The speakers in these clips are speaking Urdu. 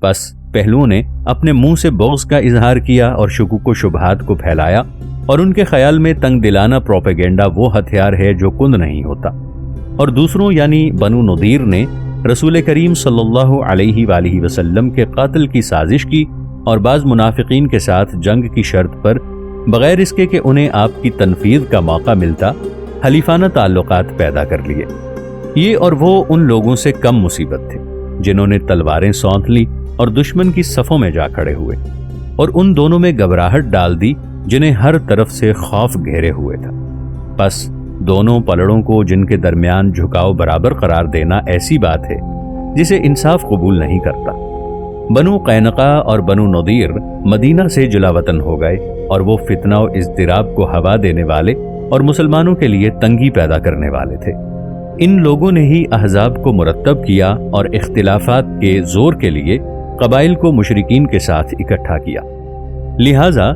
بس پہلوؤں نے اپنے منہ سے بغض کا اظہار کیا اور شکوک و شبہات کو پھیلایا، اور ان کے خیال میں تنگ دلانہ پروپیگنڈا وہ ہتھیار ہے جو کند نہیں ہوتا، اور دوسروں یعنی بنو نضیر نے رسول کریم صلی اللہ علیہ وآلہ وسلم کے قتل کی سازش کی اور بعض منافقین کے ساتھ جنگ کی شرط پر بغیر اس کے کہ انہیں آپ کی تنفیذ کا موقع ملتا حلیفانہ تعلقات پیدا کر لیے۔ یہ اور وہ ان لوگوں سے کم مصیبت تھے جنہوں نے تلواریں سونت لی اور دشمن کی صفوں میں جا کھڑے ہوئے، اور ان دونوں میں گھبراہٹ ڈال دی جنہیں ہر طرف سے خوف گھیرے ہوئے تھا۔ پس دونوں پلڑوں کو جن کے درمیان جھکاؤ برابر قرار دینا ایسی بات ہے جسے انصاف قبول نہیں کرتا۔ بنو قینقاع اور بنو نضیر مدینہ سے جلا وطن ہو گئے، اور وہ فتنہ و اضطراب کو ہوا دینے والے اور مسلمانوں کے لیے تنگی پیدا کرنے والے تھے۔ ان لوگوں نے ہی احزاب کو مرتب کیا اور اختلافات کے زور کے لیے قبائل کو مشرکین کے ساتھ اکٹھا کیا۔ لہٰذا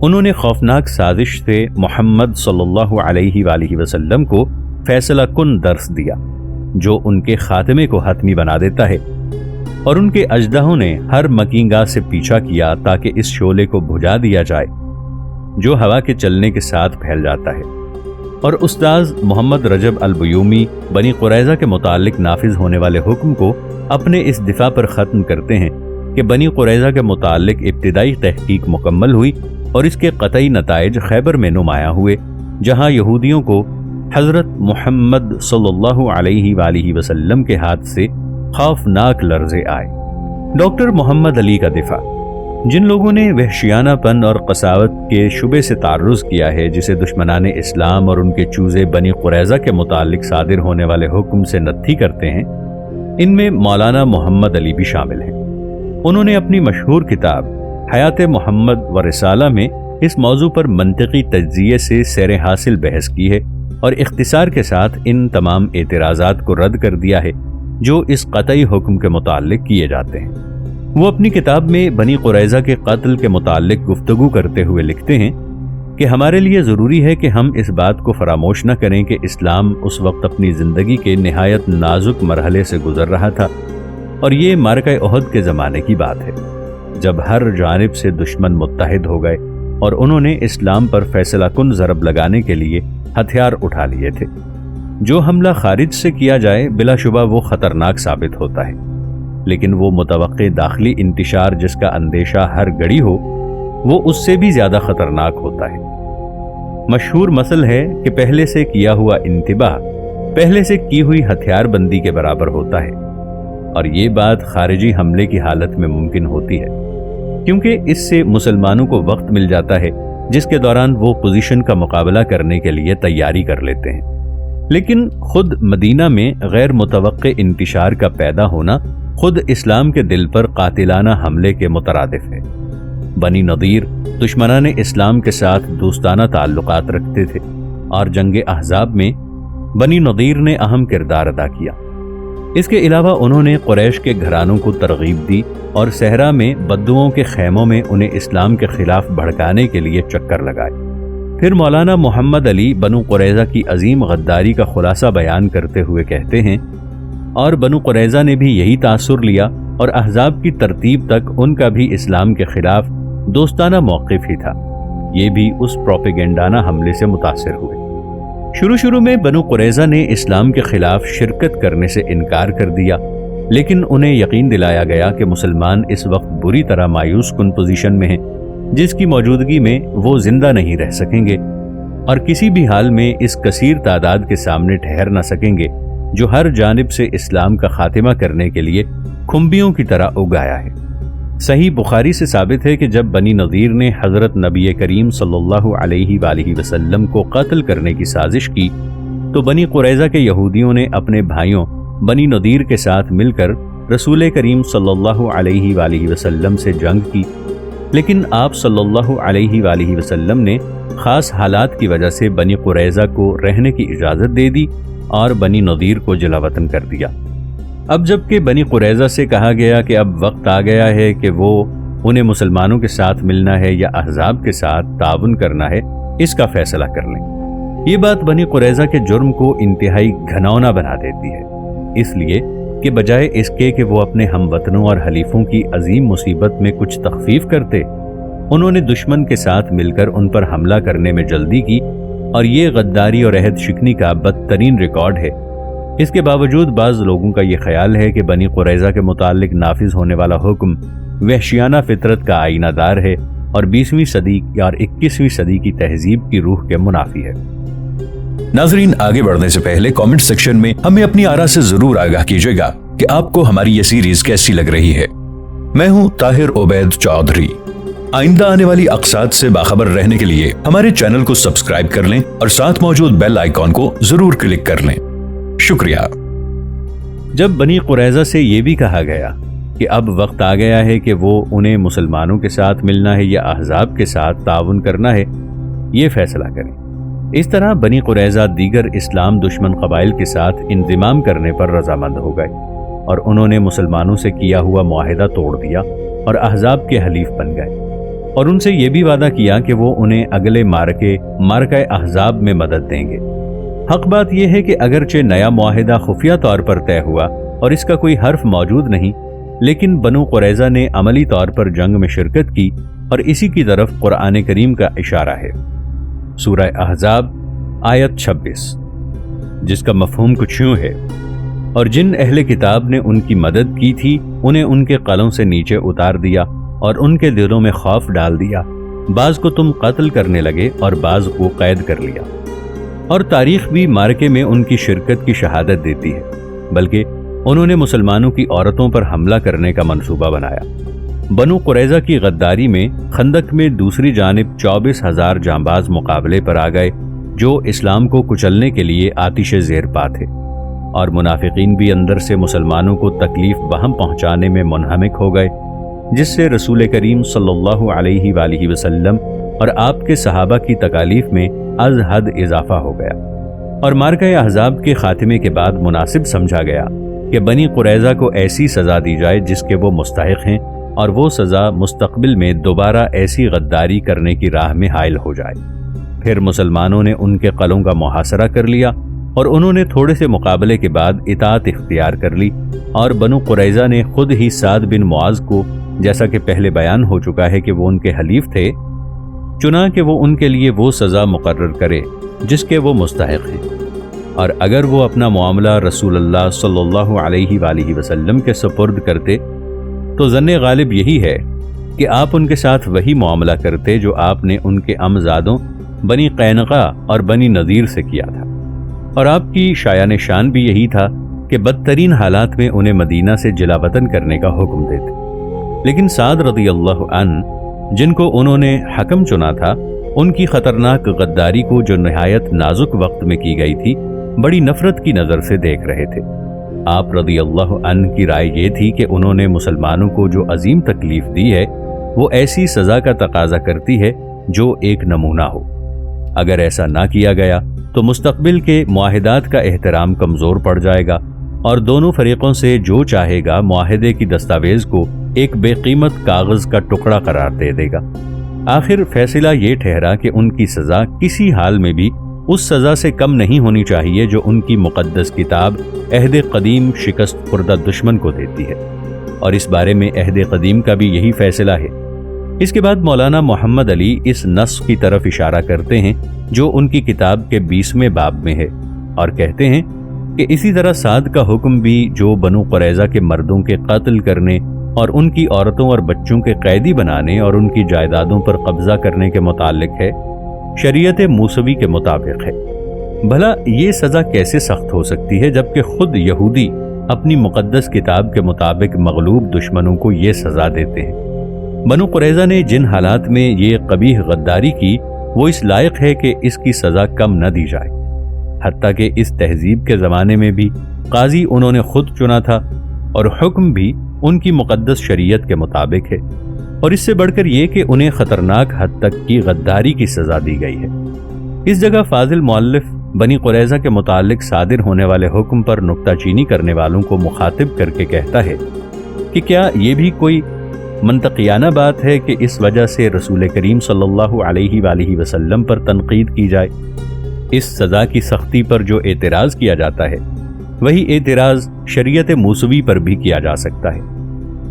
انہوں نے خوفناک سازش سے محمد صلی اللہ علیہ وآلہ وسلم کو فیصلہ کن درس دیا جو ان کے خاتمے کو حتمی بنا دیتا ہے، اور ان کے اژدہوں نے ہر مکینگاہ سے پیچھا کیا تاکہ اس شعلے کو بجھا دیا جائے جو ہوا کے چلنے کے ساتھ پھیل جاتا ہے۔ اور استاذ محمد رجب البیومی بنی قریظہ کے متعلق نافذ ہونے والے حکم کو اپنے اس دفاع پر ختم کرتے ہیں کہ بنی قریظہ کے متعلق ابتدائی تحقیق مکمل ہوئی اور اس کے قطعی نتائج خیبر میں نمایاں ہوئے، جہاں یہودیوں کو حضرت محمد صلی اللہ علیہ وآلہ وسلم کے ہاتھ سے خوفناک لرزے آئے۔ ڈاکٹر محمد علی کا دفاع: جن لوگوں نے وحشیانہ پن اور قساوت کے شبے سے تعرض کیا ہے جسے دشمنان اسلام اور ان کے چوزے بنی قریظہ کے متعلق صادر ہونے والے حکم سے نتھی کرتے ہیں، ان میں مولانا محمد علی بھی شامل ہیں۔ انہوں نے اپنی مشہور کتاب حیات محمد و رسالہ میں اس موضوع پر منطقی تجزیے سے سیر حاصل بحث کی ہے اور اختصار کے ساتھ ان تمام اعتراضات کو رد کر دیا ہے جو اس قطعی حکم کے متعلق کیے جاتے ہیں۔ وہ اپنی کتاب میں بنی قریظہ کے قتل کے متعلق گفتگو کرتے ہوئے لکھتے ہیں کہ ہمارے لیے ضروری ہے کہ ہم اس بات کو فراموش نہ کریں کہ اسلام اس وقت اپنی زندگی کے نہایت نازک مرحلے سے گزر رہا تھا، اور یہ معرکہ احد کے زمانے کی بات ہے جب ہر جانب سے دشمن متحد ہو گئے اور انہوں نے اسلام پر فیصلہ کن ضرب لگانے کے لیے ہتھیار اٹھا لیے تھے۔ جو حملہ خارج سے کیا جائے بلا شبہ وہ خطرناک ثابت ہوتا ہے، لیکن وہ متوقع داخلی انتشار جس کا اندیشہ ہر گھڑی ہو وہ اس سے بھی زیادہ خطرناک ہوتا ہے۔ مشہور مثل ہے کہ پہلے سے کیا ہوا انتباہ پہلے سے کی ہوئی ہتھیار بندی کے برابر ہوتا ہے، اور یہ بات خارجی حملے کی حالت میں ممکن ہوتی ہے کیونکہ اس سے مسلمانوں کو وقت مل جاتا ہے جس کے دوران وہ پوزیشن کا مقابلہ کرنے کے لیے تیاری کر لیتے ہیں۔ لیکن خود مدینہ میں غیر متوقع انتشار کا پیدا ہونا خود اسلام کے دل پر قاتلانہ حملے کے مترادف ہے۔ بنی نضیر دشمنان اسلام کے ساتھ دوستانہ تعلقات رکھتے تھے، اور جنگ احزاب میں بنی نضیر نے اہم کردار ادا کیا۔ اس کے علاوہ انہوں نے قریش کے گھرانوں کو ترغیب دی اور صحرا میں بدوؤں کے خیموں میں انہیں اسلام کے خلاف بھڑکانے کے لیے چکر لگائے۔ پھر مولانا محمد علی بنو قریظہ کی عظیم غداری کا خلاصہ بیان کرتے ہوئے کہتے ہیں، اور بنو قریظہ نے بھی یہی تاثر لیا، اور احزاب کی ترتیب تک ان کا بھی اسلام کے خلاف دوستانہ موقف ہی تھا۔ یہ بھی اس پروپیگنڈانہ حملے سے متاثر ہوئے۔ شروع میں بنو قریظہ نے اسلام کے خلاف شرکت کرنے سے انکار کر دیا، لیکن انہیں یقین دلایا گیا کہ مسلمان اس وقت بری طرح مایوس کن پوزیشن میں ہیں جس کی موجودگی میں وہ زندہ نہیں رہ سکیں گے، اور کسی بھی حال میں اس کثیر تعداد کے سامنے ٹھہر نہ سکیں گے جو ہر جانب سے اسلام کا خاتمہ کرنے کے لیے کھمبیوں کی طرح اگایا ہے۔ صحیح بخاری سے ثابت ہے کہ جب بنی نضیر نے حضرت نبی کریم صلی اللہ علیہ وآلہ وسلم کو قتل کرنے کی سازش کی تو بنی قریظہ کے یہودیوں نے اپنے بھائیوں بنی نضیر کے ساتھ مل کر رسول کریم صلی اللہ علیہ وآلہ وسلم سے جنگ کی، لیکن آپ صلی اللہ علیہ وآلہ وسلم نے خاص حالات کی وجہ سے بنی قریظہ کو رہنے کی اجازت دے دی اور بنی نضیر کو جلا وطن کر دیا۔ اب جب کہ بنی قریظہ سے کہا گیا کہ اب وقت آ گیا ہے کہ وہ انہیں مسلمانوں کے ساتھ ملنا ہے یا احزاب کے ساتھ تعاون کرنا ہے، اس کا فیصلہ کر لیں۔ یہ بات بنی قریظہ کے جرم کو انتہائی گھناؤنا بنا دیتی ہے، اس لیے کہ بجائے اس کے کہ وہ اپنے ہم وطنوں اور حلیفوں کی عظیم مصیبت میں کچھ تخفیف کرتے، انہوں نے دشمن کے ساتھ مل کر ان پر حملہ کرنے میں جلدی کی، اور یہ غداری اور عہد شکنی کا بدترین ریکارڈ ہے۔ اس کے باوجود بعض لوگوں کا یہ خیال ہے کہ بنی قریظہ کے متعلق نافذ ہونے والا حکم وحشیانہ فطرت کا آئینہ دار ہے اور 20ویں صدی اور 21ویں صدی کی تہذیب کی روح کے منافی ہے۔ ناظرین، آگے بڑھنے سے پہلے کامنٹ سیکشن میں ہمیں اپنی آراء سے ضرور آگاہ کیجیے گا کہ آپ کو ہماری یہ سیریز کیسی لگ رہی ہے۔ میں ہوں طاہر عبید چودھری۔ آئندہ آنے والی اقساط سے باخبر رہنے کے لیے ہمارے چینل کو سبسکرائب کر لیں اور ساتھ موجود بیل آئیکن کو ضرور کلک کر لیں۔ شکریہ۔ جب بنی قریظہ سے یہ بھی کہا گیا کہ اب وقت آ گیا ہے کہ وہ انہیں مسلمانوں کے ساتھ ملنا ہے یا احزاب کے ساتھ تعاون کرنا ہے، یہ فیصلہ کریں۔ اس طرح بنی قریظہ دیگر اسلام دشمن قبائل کے ساتھ انضمام کرنے پر رضامند ہو گئے اور انہوں نے مسلمانوں سے کیا ہوا معاہدہ توڑ دیا اور احزاب کے حلیف بن گئے، اور ان سے یہ بھی وعدہ کیا کہ وہ انہیں اگلے مارکہ احزاب میں مدد دیں گے۔ حق بات یہ ہے کہ اگرچہ نیا معاہدہ خفیہ طور پر طے ہوا اور اس کا کوئی حرف موجود نہیں، لیکن بنو قریظہ نے عملی طور پر جنگ میں شرکت کی، اور اسی کی طرف قرآن کریم کا اشارہ ہے۔ سورہ احزاب آیت 26، جس کا مفہوم کچھ یوں ہے: اور جن اہل کتاب نے ان کی مدد کی تھی انہیں ان کے قلوں سے نیچے اتار دیا اور ان کے دلوں میں خوف ڈال دیا، بعض کو تم قتل کرنے لگے اور بعض کو قید کر لیا۔ اور تاریخ بھی مارکے میں ان کی شرکت کی شہادت دیتی ہے، بلکہ انہوں نے مسلمانوں کی عورتوں پر حملہ کرنے کا منصوبہ بنایا۔ بنو قریظہ کی غداری میں خندق میں دوسری جانب 24,000 جانباز مقابلے پر آ گئے جو اسلام کو کچلنے کے لیے آتش زیر پا تھے، اور منافقین بھی اندر سے مسلمانوں کو تکلیف بہم پہنچانے میں منہمک ہو گئے، جس سے رسول کریم صلی اللہ علیہ وآلہ وسلم اور آپ کے صحابہ کی تکالیف میں از حد اضافہ ہو گیا، اور مارکہ احزاب کے خاتمے کے بعد مناسب سمجھا گیا کہ بنی قریظہ کو ایسی سزا دی جائے جس کے وہ مستحق ہیں، اور وہ سزا مستقبل میں دوبارہ ایسی غداری کرنے کی راہ میں حائل ہو جائے۔ پھر مسلمانوں نے ان کے قلوں کا محاصرہ کر لیا، اور انہوں نے تھوڑے سے مقابلے کے بعد اطاعت اختیار کر لی، اور بنو قریظہ نے خود ہی سعد بن معاذ کو، جیسا کہ پہلے بیان ہو چکا ہے کہ وہ ان کے حلیف تھے، چنا کہ وہ ان کے لیے وہ سزا مقرر کرے جس کے وہ مستحق ہیں، اور اگر وہ اپنا معاملہ رسول اللہ صلی اللہ علیہ وآلہ وسلم کے سپرد کرتے تو ظن غالب یہی ہے کہ آپ ان کے ساتھ وہی معاملہ کرتے جو آپ نے ان کے امزادوں بنی قینقاع اور بنی نذیر سے کیا تھا، اور آپ کی شایان شان بھی یہی تھا کہ بدترین حالات میں انہیں مدینہ سے جلا وطن کرنے کا حکم دیتے۔ لیکن سعد رضی اللہ عنہ، جن کو انہوں نے حکم چنا تھا، ان کی خطرناک غداری کو جو نہایت نازک وقت میں کی گئی تھی بڑی نفرت کی نظر سے دیکھ رہے تھے۔ آپ رضی اللہ عنہ کی رائے یہ تھی کہ انہوں نے مسلمانوں کو جو عظیم تکلیف دی ہے وہ ایسی سزا کا تقاضا کرتی ہے جو ایک نمونہ ہو۔ اگر ایسا نہ کیا گیا تو مستقبل کے معاہدات کا احترام کمزور پڑ جائے گا، اور دونوں فریقوں سے جو چاہے گا معاہدے کی دستاویز کو ایک بے قیمت کاغذ کا ٹکڑا قرار دے دے گا۔ آخر فیصلہ یہ ٹھہرا کہ ان کی سزا کسی حال میں بھی اس سزا سے کم نہیں ہونی چاہیے جو ان کی مقدس کتاب عہد قدیم شکست خوردہ دشمن کو دیتی ہے، اور اس بارے میں عہد قدیم کا بھی یہی فیصلہ ہے۔ اس کے بعد مولانا محمد علی اس نص کی طرف اشارہ کرتے ہیں جو ان کی کتاب کے 20ویں باب میں ہے، اور کہتے ہیں کہ اسی طرح سعد کا حکم بھی جو بنو قریظہ کے مردوں کے قتل کرنے اور ان کی عورتوں اور بچوں کے قیدی بنانے اور ان کی جائیدادوں پر قبضہ کرنے کے متعلق ہے، شریعت موسوی کے مطابق ہے۔ بھلا یہ سزا کیسے سخت ہو سکتی ہے جبکہ خود یہودی اپنی مقدس کتاب کے مطابق مغلوب دشمنوں کو یہ سزا دیتے ہیں؟ بنو قریظہ نے جن حالات میں یہ قبیح غداری کی وہ اس لائق ہے کہ اس کی سزا کم نہ دی جائے، حتیٰ کہ اس تہذیب کے زمانے میں بھی قاضی انہوں نے خود چنا تھا اور حکم بھی ان کی مقدس شریعت کے مطابق ہے، اور اس سے بڑھ کر یہ کہ انہیں خطرناک حد تک کی غداری کی سزا دی گئی ہے۔ اس جگہ فاضل مؤلف بنی قریظہ کے متعلق صادر ہونے والے حکم پر نکتہ چینی کرنے والوں کو مخاطب کر کے کہتا ہے کہ کیا یہ بھی کوئی منطقیانہ بات ہے کہ اس وجہ سے رسول کریم صلی اللہ علیہ وآلہ وسلم پر تنقید کی جائے؟ اس سزا کی سختی پر جو اعتراض کیا جاتا ہے وہی اعتراض شریعت موسوی پر بھی کیا جا سکتا ہے۔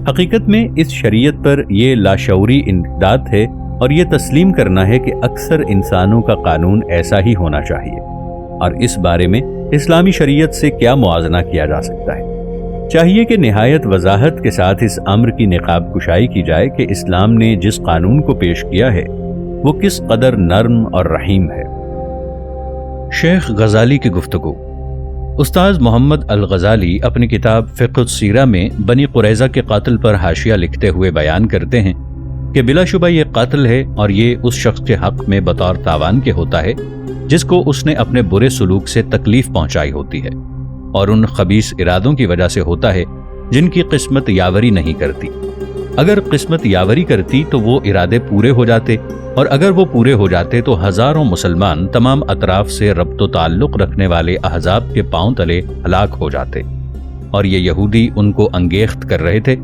حقیقت میں اس شریعت پر یہ لاشعوری انقداد ہے اور یہ تسلیم کرنا ہے کہ اکثر انسانوں کا قانون ایسا ہی ہونا چاہیے، اور اس بارے میں اسلامی شریعت سے کیا موازنہ کیا جا سکتا ہے۔ چاہیے کہ نہایت وضاحت کے ساتھ اس امر کی نقاب کشائی کی جائے کہ اسلام نے جس قانون کو پیش کیا ہے وہ کس قدر نرم اور رحیم ہے۔ شیخ غزالی کی گفتگو۔ استاذ محمد الغزالی اپنی کتاب فقہ السیرہ میں بنی قریظہ کے قاتل پر حاشیہ لکھتے ہوئے بیان کرتے ہیں کہ بلا شبہ یہ قاتل ہے، اور یہ اس شخص کے حق میں بطور تاوان کے ہوتا ہے جس کو اس نے اپنے برے سلوک سے تکلیف پہنچائی ہوتی ہے، اور ان خبیث ارادوں کی وجہ سے ہوتا ہے جن کی قسمت یاوری نہیں کرتی۔ اگر قسمت یاوری کرتی تو وہ ارادے پورے ہو جاتے، اور اگر وہ پورے ہو جاتے تو ہزاروں مسلمان تمام اطراف سے ربط و تعلق رکھنے والے احزاب کے پاؤں تلے ہلاک ہو جاتے، اور یہ یہودی ان کو انگیخت کر رہے تھے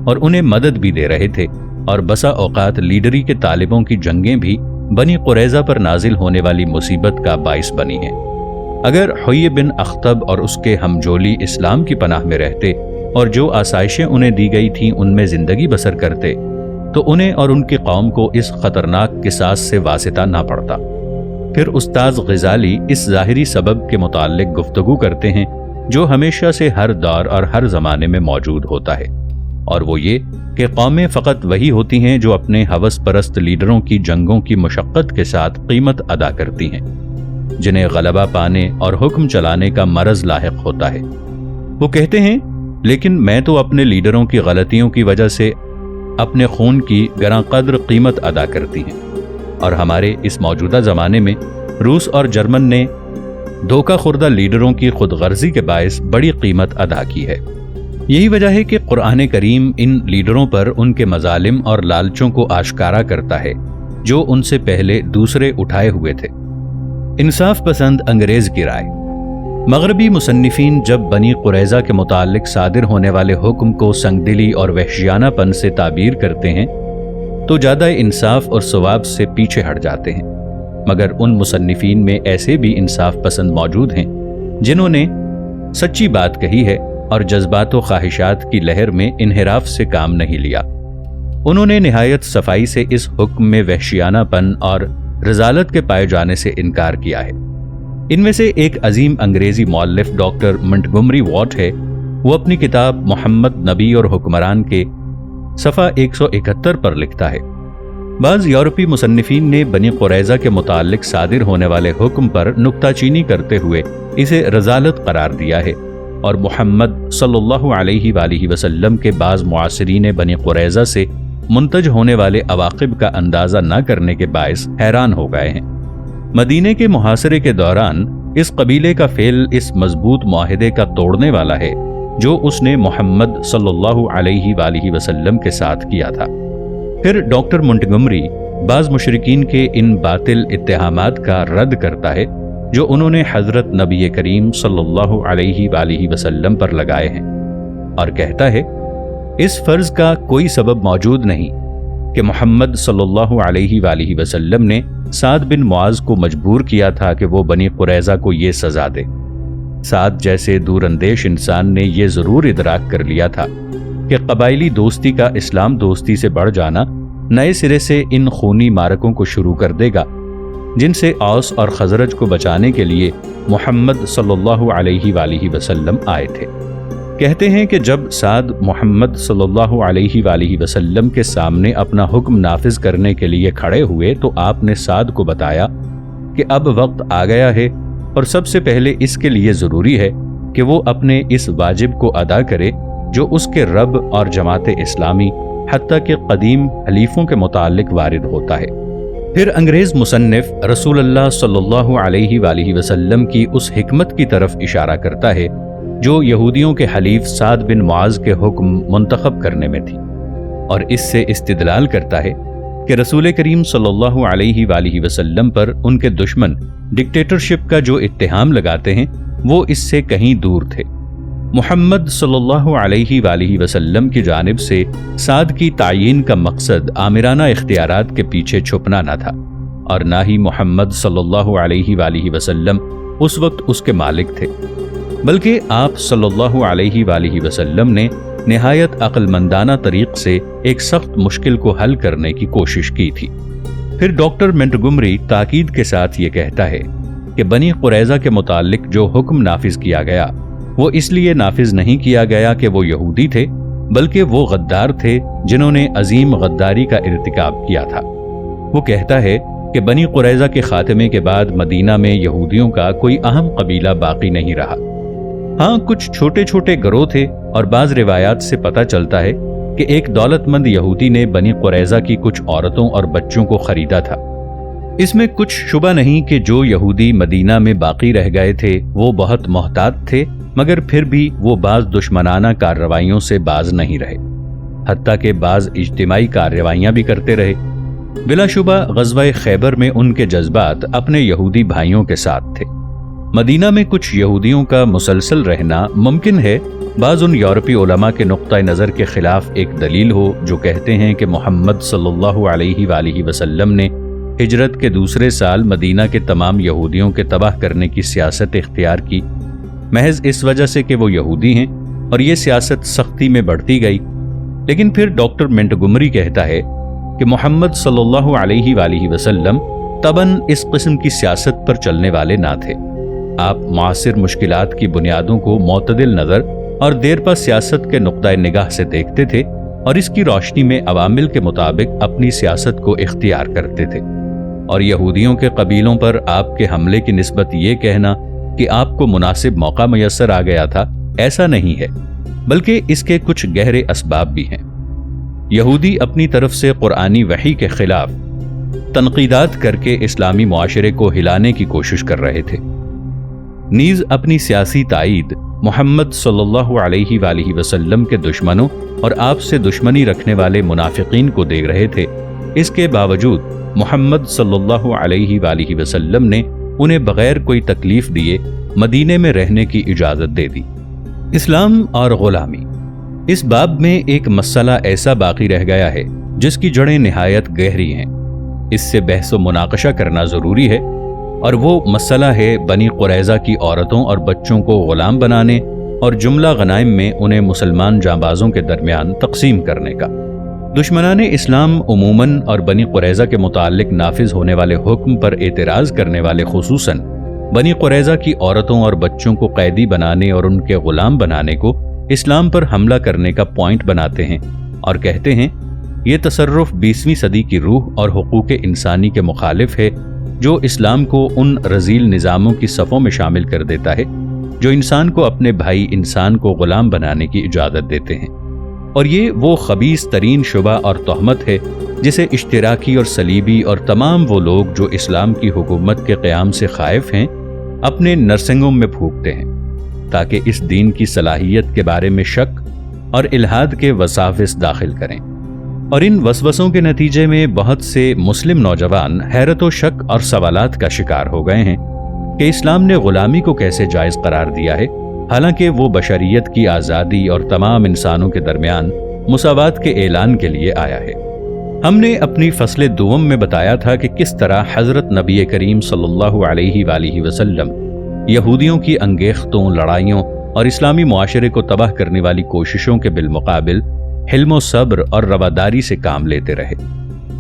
اور انہیں مدد بھی دے رہے تھے، اور بسا اوقات لیڈری کے طالبوں کی جنگیں بھی بنی قریظہ پر نازل ہونے والی مصیبت کا باعث بنی ہیں۔ اگر حوی بن اخطب اور اس کے ہمجولی اسلام کی پناہ میں رہتے اور جو آسائشیں انہیں دی گئی تھیں ان میں زندگی بسر کرتے تو انہیں اور ان کی قوم کو اس خطرناک قصاص سے واسطہ نہ پڑتا۔ پھر استاذ غزالی اس ظاہری سبب کے متعلق گفتگو کرتے ہیں جو ہمیشہ سے ہر دور اور ہر زمانے میں موجود ہوتا ہے، اور وہ یہ کہ قومیں فقط وہی ہوتی ہیں جو اپنے ہوس پرست لیڈروں کی جنگوں کی مشقت کے ساتھ قیمت ادا کرتی ہیں، جنہیں غلبہ پانے اور حکم چلانے کا مرض لاحق ہوتا ہے۔ وہ کہتے ہیں لیکن میں تو اپنے لیڈروں کی غلطیوں کی وجہ سے اپنے خون کی گراں قدر قیمت ادا کرتی ہیں، اور ہمارے اس موجودہ زمانے میں روس اور جرمن نے دھوکہ خوردہ لیڈروں کی خود غرضی کے باعث بڑی قیمت ادا کی ہے۔ یہی وجہ ہے کہ قرآن کریم ان لیڈروں پر ان کے مظالم اور لالچوں کو آشکارا کرتا ہے جو ان سے پہلے دوسرے اٹھائے ہوئے تھے۔ انصاف پسند انگریز کی رائے۔ مغربی مصنفین جب بنی قریظہ کے متعلق صادر ہونے والے حکم کو سنگدلی اور وحشیانہ پن سے تعبیر کرتے ہیں تو زیادہ انصاف اور ثواب سے پیچھے ہٹ جاتے ہیں، مگر ان مصنفین میں ایسے بھی انصاف پسند موجود ہیں جنہوں نے سچی بات کہی ہے اور جذبات و خواہشات کی لہر میں انحراف سے کام نہیں لیا۔ انہوں نے نہایت صفائی سے اس حکم میں وحشیانہ پن اور رذالت کے پائے جانے سے انکار کیا ہے۔ ان میں سے ایک عظیم انگریزی مؤلف ڈاکٹر منٹگومری واٹ ہے۔ وہ اپنی کتاب محمد نبی اور حکمران کے صفحہ 171 پر لکھتا ہے، بعض یورپی مصنفین نے بنی قریظہ کے متعلق صادر ہونے والے حکم پر نکتہ چینی کرتے ہوئے اسے رذالت قرار دیا ہے، اور محمد صلی اللہ علیہ وآلہ وسلم کے بعض معاصرین بنی قریظہ سے منتج ہونے والے عواقب کا اندازہ نہ کرنے کے باعث حیران ہو گئے ہیں۔ مدینے کے محاصرے کے دوران اس قبیلے کا فعل اس مضبوط معاہدے کا توڑنے والا ہے جو اس نے محمد صلی اللہ علیہ وآلہ وسلم کے ساتھ کیا تھا۔ پھر ڈاکٹر منٹگمری بعض مشرکین کے ان باطل اتہامات کا رد کرتا ہے جو انہوں نے حضرت نبی کریم صلی اللہ علیہ وآلہ وسلم پر لگائے ہیں، اور کہتا ہے اس فرض کا کوئی سبب موجود نہیں کہ محمد صلی اللہ علیہ وآلہ وسلم نے سعد بن معاذ کو مجبور کیا تھا کہ وہ بنی قریظہ کو یہ سزا دے۔ سعد جیسے دور اندیش انسان نے یہ ضرور ادراک کر لیا تھا کہ قبائلی دوستی کا اسلام دوستی سے بڑھ جانا نئے سرے سے ان خونی معرکوں کو شروع کر دے گا جن سے اوس اور خزرج کو بچانے کے لیے محمد صلی اللہ علیہ وآلہ وسلم آئے تھے۔ کہتے ہیں کہ جب سعد محمد صلی اللہ علیہ وآلہ وسلم کے سامنے اپنا حکم نافذ کرنے کے لیے کھڑے ہوئے تو آپ نے سعد کو بتایا کہ اب وقت آ گیا ہے اور سب سے پہلے اس کے لیے ضروری ہے کہ وہ اپنے اس واجب کو ادا کرے جو اس کے رب اور جماعت اسلامی حتیٰ کہ قدیم حلیفوں کے متعلق وارد ہوتا ہے۔ پھر انگریز مصنف رسول اللہ صلی اللہ علیہ وآلہ وسلم کی اس حکمت کی طرف اشارہ کرتا ہے جو یہودیوں کے حلیف سعد بن معاذ کے حکم منتخب کرنے میں تھی، اور اس سے استدلال کرتا ہے کہ رسول کریم صلی اللہ علیہ وآلہ وسلم پر ان کے دشمن ڈکٹیٹرشپ کا جو اتہام لگاتے ہیں وہ اس سے کہیں دور تھے۔ محمد صلی اللہ علیہ وآلہ وسلم کی جانب سے سعد کی تعیین کا مقصد آمرانہ اختیارات کے پیچھے چھپنا نہ تھا، اور نہ ہی محمد صلی اللہ علیہ وآلہ وسلم اس وقت اس کے مالک تھے۔ بلکہ آپ صلی اللہ علیہ وآلہ وسلم نے نہایت عقل مندانہ طریق سے ایک سخت مشکل کو حل کرنے کی کوشش کی تھی۔ پھر ڈاکٹر منٹگمری تاکید کے ساتھ یہ کہتا ہے کہ بنی قریظہ کے متعلق جو حکم نافذ کیا گیا وہ اس لیے نافذ نہیں کیا گیا کہ وہ یہودی تھے، بلکہ وہ غدار تھے جنہوں نے عظیم غداری کا ارتکاب کیا تھا۔ وہ کہتا ہے کہ بنی قریظہ کے خاتمے کے بعد مدینہ میں یہودیوں کا کوئی اہم قبیلہ باقی نہیں رہا۔ ہاں کچھ چھوٹے چھوٹے گروہ تھے، اور بعض روایات سے پتہ چلتا ہے کہ ایک دولت مند یہودی نے بنی قریظہ کی کچھ عورتوں اور بچوں کو خریدا تھا۔ اس میں کچھ شبہ نہیں کہ جو یہودی مدینہ میں باقی رہ گئے تھے وہ بہت محتاط تھے، مگر پھر بھی وہ بعض دشمنانہ کارروائیوں سے باز نہیں رہے، حتیٰ کہ بعض اجتماعی کارروائیاں بھی کرتے رہے۔ بلا شبہ غزوہ خیبر میں ان کے جذبات اپنے یہودی بھائیوں کے ساتھ تھے۔ مدینہ میں کچھ یہودیوں کا مسلسل رہنا ممکن ہے بعض ان یورپی علماء کے نقطہ نظر کے خلاف ایک دلیل ہو جو کہتے ہیں کہ محمد صلی اللہ علیہ وآلہ وسلم نے ہجرت کے دوسرے سال مدینہ کے تمام یہودیوں کے تباہ کرنے کی سیاست اختیار کی، محض اس وجہ سے کہ وہ یہودی ہیں، اور یہ سیاست سختی میں بڑھتی گئی۔ لیکن پھر ڈاکٹر منٹگمری کہتا ہے کہ محمد صلی اللہ علیہ وآلہ وسلم طبعاً اس قسم کی سیاست پر چلنے والے نہ تھے۔ آپ معاصر مشکلات کی بنیادوں کو معتدل نظر اور دیرپا سیاست کے نقطہ نگاہ سے دیکھتے تھے، اور اس کی روشنی میں عوامل کے مطابق اپنی سیاست کو اختیار کرتے تھے۔ اور یہودیوں کے قبیلوں پر آپ کے حملے کی نسبت یہ کہنا کہ آپ کو مناسب موقع میسر آ گیا تھا، ایسا نہیں ہے، بلکہ اس کے کچھ گہرے اسباب بھی ہیں۔ یہودی اپنی طرف سے قرآنی وحی کے خلاف تنقیدات کر کے اسلامی معاشرے کو ہلانے کی کوشش کر رہے تھے، نیز اپنی سیاسی تائید محمد صلی اللہ علیہ وآلہ وسلم کے دشمنوں اور آپ سے دشمنی رکھنے والے منافقین کو دے رہے تھے۔ اس کے باوجود محمد صلی اللہ علیہ وآلہ وسلم نے انہیں بغیر کوئی تکلیف دیے مدینے میں رہنے کی اجازت دے دی۔ اسلام اور غلامی، اس باب میں ایک مسئلہ ایسا باقی رہ گیا ہے جس کی جڑیں نہایت گہری ہیں۔ اس سے بحث و مناقشہ کرنا ضروری ہے، اور وہ مسئلہ ہے بنی قریظہ کی عورتوں اور بچوں کو غلام بنانے اور جملہ غنائم میں انہیں مسلمان جانبازوں کے درمیان تقسیم کرنے کا۔ دشمنان اسلام عموماً اور بنی قریظہ کے متعلق نافذ ہونے والے حکم پر اعتراض کرنے والے خصوصاً بنی قریظہ کی عورتوں اور بچوں کو قیدی بنانے اور ان کے غلام بنانے کو اسلام پر حملہ کرنے کا پوائنٹ بناتے ہیں، اور کہتے ہیں یہ تصرف 20ویں صدی کی روح اور حقوق انسانی کے مخالف ہے، جو اسلام کو ان رذیل نظاموں کی صفوں میں شامل کر دیتا ہے جو انسان کو اپنے بھائی انسان کو غلام بنانے کی اجازت دیتے ہیں۔ اور یہ وہ خبیث ترین شبہ اور تہمت ہے جسے اشتراکی اور صلیبی اور تمام وہ لوگ جو اسلام کی حکومت کے قیام سے خائف ہیں اپنے نرسنگوں میں پھونکتے ہیں، تاکہ اس دین کی صلاحیت کے بارے میں شک اور الحاد کے وساوس داخل کریں۔ اور ان وسوسوں کے نتیجے میں بہت سے مسلم نوجوان حیرت و شک اور سوالات کا شکار ہو گئے ہیں کہ اسلام نے غلامی کو کیسے جائز قرار دیا ہے، حالانکہ وہ بشریت کی آزادی اور تمام انسانوں کے درمیان مساوات کے اعلان کے لیے آیا ہے۔ ہم نے اپنی فصل دوم میں بتایا تھا کہ کس طرح حضرت نبی کریم صلی اللہ علیہ وآلہ وسلم یہودیوں کی انگیختوں، لڑائیوں اور اسلامی معاشرے کو تباہ کرنے والی کوششوں کے بالمقابل حلم و صبر اور رواداری سے کام لیتے رہے۔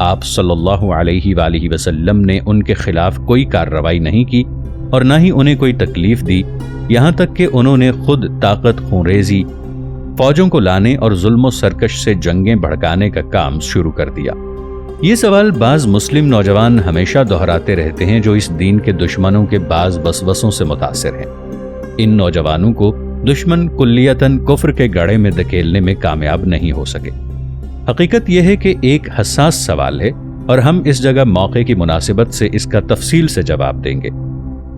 آپ صلی اللہ علیہ وآلہ وسلم نے ان کے خلاف کوئی کارروائی نہیں کی اور نہ ہی انہیں کوئی تکلیف دی، یہاں تک کہ انہوں نے خود طاقت، خونریزی، فوجوں کو لانے اور ظلم و سرکش سے جنگیں بھڑکانے کا کام شروع کر دیا۔ یہ سوال بعض مسلم نوجوان ہمیشہ دہراتے رہتے ہیں جو اس دین کے دشمنوں کے بعض وسوسوں سے متاثر ہیں۔ ان نوجوانوں کو دشمن کلیتاً کفر کے گڑھے میں دھکیلنے میں کامیاب نہیں ہو سکے۔ حقیقت یہ ہے کہ ایک حساس سوال ہے، اور ہم اس جگہ موقع کی مناسبت سے اس کا تفصیل سے جواب دیں گے،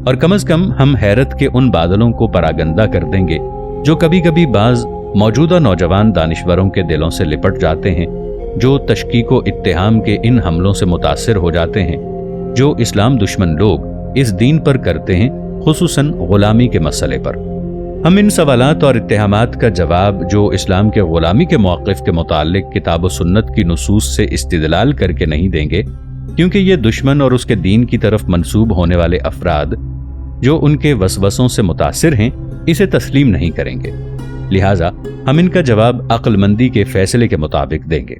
اور کم از کم ہم حیرت کے ان بادلوں کو پراگندہ کر دیں گے جو کبھی کبھی بعض موجودہ نوجوان دانشوروں کے دلوں سے لپٹ جاتے ہیں، جو تشکیک و اتہام کے ان حملوں سے متاثر ہو جاتے ہیں جو اسلام دشمن لوگ اس دین پر کرتے ہیں، خصوصاً غلامی کے مسئلے پر۔ ہم ان سوالات اور اتہامات کا جواب جو اسلام کے غلامی کے موقف کے متعلق کتاب و سنت کی نصوص سے استدلال کر کے نہیں دیں گے، کیونکہ یہ دشمن اور اس کے دین کی طرف منسوب ہونے والے افراد جو ان کے وسوسوں سے متاثر ہیں اسے تسلیم نہیں کریں گے، لہٰذا ہم ان کا جواب عقل مندی کے فیصلے کے مطابق دیں گے۔